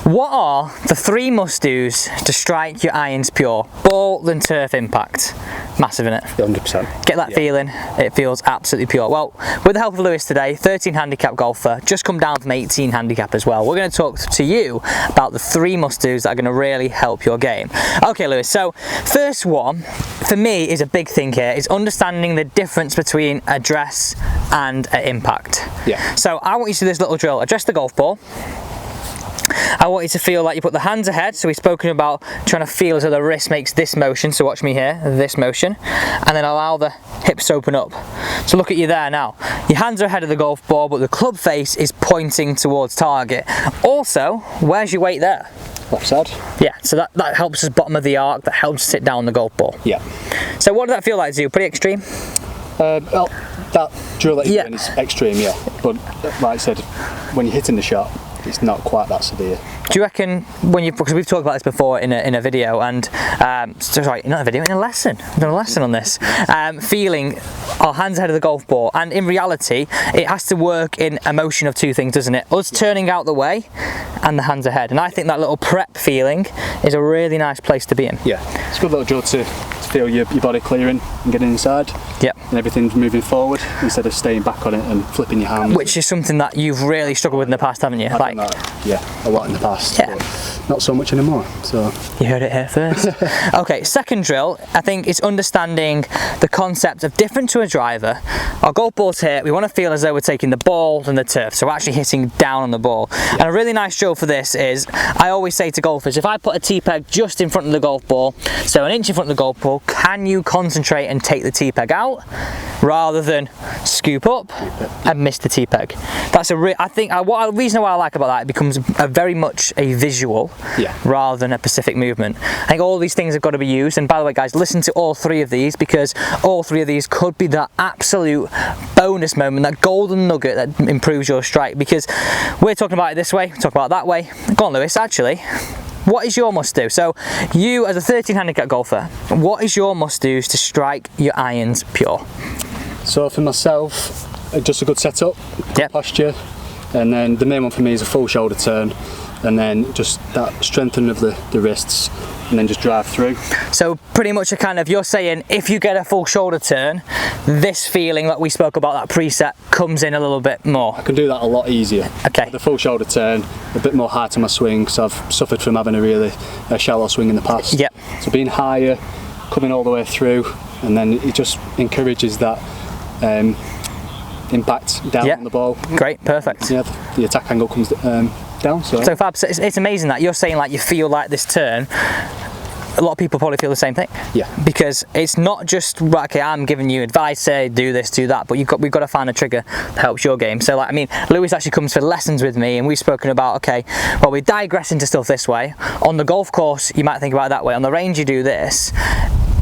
What are the 3 must-dos to strike your irons pure? Ball, then turf impact. Massive, innit? 100%. Get that feeling, it feels absolutely pure. Well, with the help of Lewis today, 13 handicap golfer, just come down from 18 handicap as well. We're going to talk to you about the 3 must-dos that are going to really help your game. Okay, Lewis, so first one, for me, is a big thing here, is understanding the difference between address and impact. Yeah. So I want you to do this little drill. Address the golf ball. I want you to feel like you put the hands ahead, so we've spoken about trying to feel as though the wrist makes this motion, so watch me here, this motion, and then allow the hips to open up. So look at you there now. Your hands are ahead of the golf ball, but the club face is pointing towards target. Also, where's your weight there? Left side. Yeah, so that helps us bottom of the arc, that helps sit down the golf ball. Yeah. So what does that feel like to you? Pretty extreme? Well, that drill that you're doing is extreme, yeah. But like I said, when you're hitting the shot, it's not quite that severe. Do you reckon when you, because we've talked about this before in a video, and sorry, not a video, in a lesson. We've done a lesson on this. Feeling our hands ahead of the golf ball, and in reality, it has to work in a motion of 2 things, doesn't it? Us turning out the way, and the hands ahead. And I think that little prep feeling is a really nice place to be in. Yeah, it's a good little drill to feel your body clearing and getting inside. Yep. And everything's moving forward instead of staying back on it and flipping your hands. Which is something that you've really struggled with in the past, haven't you? I've done that, yeah, a lot in the past. Yeah. Not so much anymore. So you heard it here first. Okay, second drill, I think, is understanding the concept of different to a driver. Our golf ball's here, we want to feel as though we're taking the ball and the turf, so we're actually hitting down on the ball. Yeah. And a really nice drill for this is, I always say to golfers, if I put a tee peg just in front of the golf ball, so an inch in front of the golf ball, can you concentrate and take the tee peg out rather than scoop up and miss the tee peg? That's I think the reason why I like about that, it becomes a very much a visual rather than a specific movement. I think all these things have got to be used, and by the way guys, listen to all 3 of these, because all 3 of these could be that absolute bonus moment, that golden nugget that improves your strike, because we're talking about it this way, talk about it that way. Go on Lewis, actually, what is your must-do? So you as a 13 handicap golfer, what is your must-dos to strike your irons pure? So for myself, just a good setup, good posture, and then the main one for me is a full shoulder turn, and then just that strengthening of the wrists, and then just drive through. So pretty much a kind of, you're saying if you get a full shoulder turn, this feeling that we spoke about, that preset, comes in a little bit more. I can do that a lot easier. Okay. The full shoulder turn, a bit more height to my swing, because I've suffered from having a really shallow swing in the past. Yep. So being higher, coming all the way through, and then it just encourages that impact down on the ball. Great, perfect. Yeah, the attack angle comes down. So Fab, it's amazing that you're saying like you feel like this turn. A lot of people probably feel the same thing. Yeah. Because it's not just, okay, I'm giving you advice, say do this, do that, but we've got to find a trigger that helps your game. So like, I mean, Lewis actually comes for lessons with me, and we've spoken about, okay, well, we digress into stuff this way. On the golf course, you might think about it that way. On the range, you do this.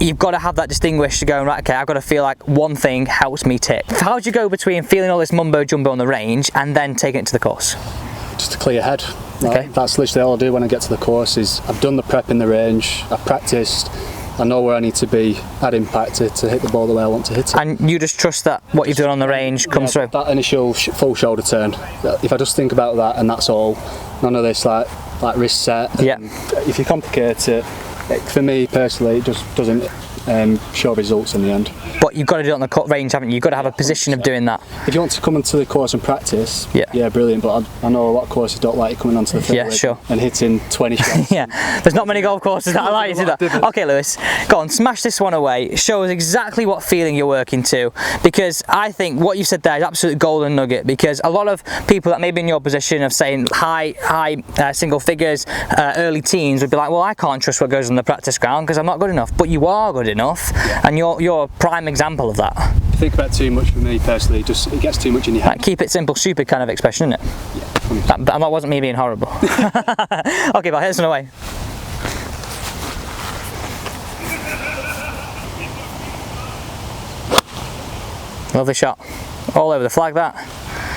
You've got to have that distinguished to go, right, okay, I've got to feel like one thing helps me tip. How do you go between feeling all this mumbo jumbo on the range and then taking it to the course? Just a clear head. Okay. That's literally all I do when I get to the course. Is I've done the prep in the range, I've practiced, I know where I need to be at impact to hit the ball the way I want to hit it. And you just trust that what you've done on the range comes through? That initial full shoulder turn, if I just think about that and that's all, none of this like wrist set. Yeah. If you complicate it, for me personally, it just doesn't show results in the end. But you've got to do it on the range, haven't you? You've got to have a position of doing that. If you want to come into the course and practice, yeah, brilliant, but I know a lot of courses don't like you coming onto the fairway and hitting 20 shots. Yeah, there's not many golf courses that allow you to do that. Okay, Lewis, go on, smash this one away. Show us exactly what feeling you're working to, because I think what you said there is absolute golden nugget, because a lot of people that may be in your position of saying high single figures, early teens would be like, well, I can't trust what goes on the practice ground because I'm not good enough. But you are good enough, and you're a prime example of that. If you think about too much for me personally, it gets too much in your head. Like, keep it simple, stupid kind of expression, isn't it? Yeah. That wasn't me being horrible. Okay, but here's one away. Lovely shot. All over the flag, that.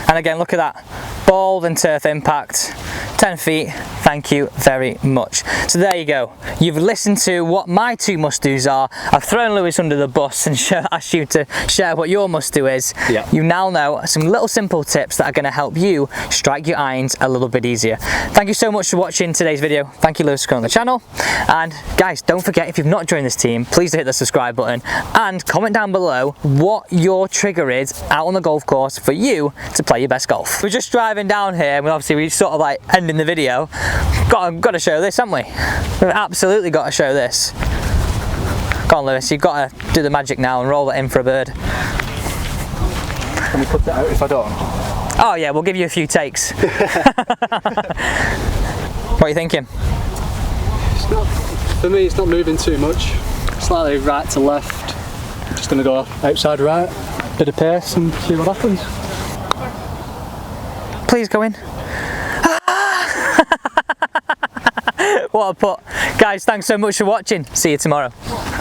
And again, look at that. Ball and turf impact. 10 feet. Thank you very much. So there you go. You've listened to what my 2 must-dos are. I've thrown Lewis under the bus and asked you to share what your must-do is. Yeah. You now know some little simple tips that are going to help you strike your irons a little bit easier. Thank you so much for watching today's video. Thank you, Lewis, for coming on the channel. And guys, don't forget, if you've not joined this team, please hit the subscribe button and comment down below what your trigger is out on the golf course for you to play your best golf. We're just driving down here, and obviously we sort of like ending the video. Got to show this, haven't we? We've absolutely got to show this. Go on, Lewis, you've got to do the magic now and roll it in for a bird. Can we cut it out if I don't? Oh yeah, we'll give you a few takes. What are you thinking? For me, it's not moving too much. Slightly right to left. Just going to go outside right, bit of pace and see what happens. Please go in. What a putt. Guys, thanks so much for watching. See you tomorrow.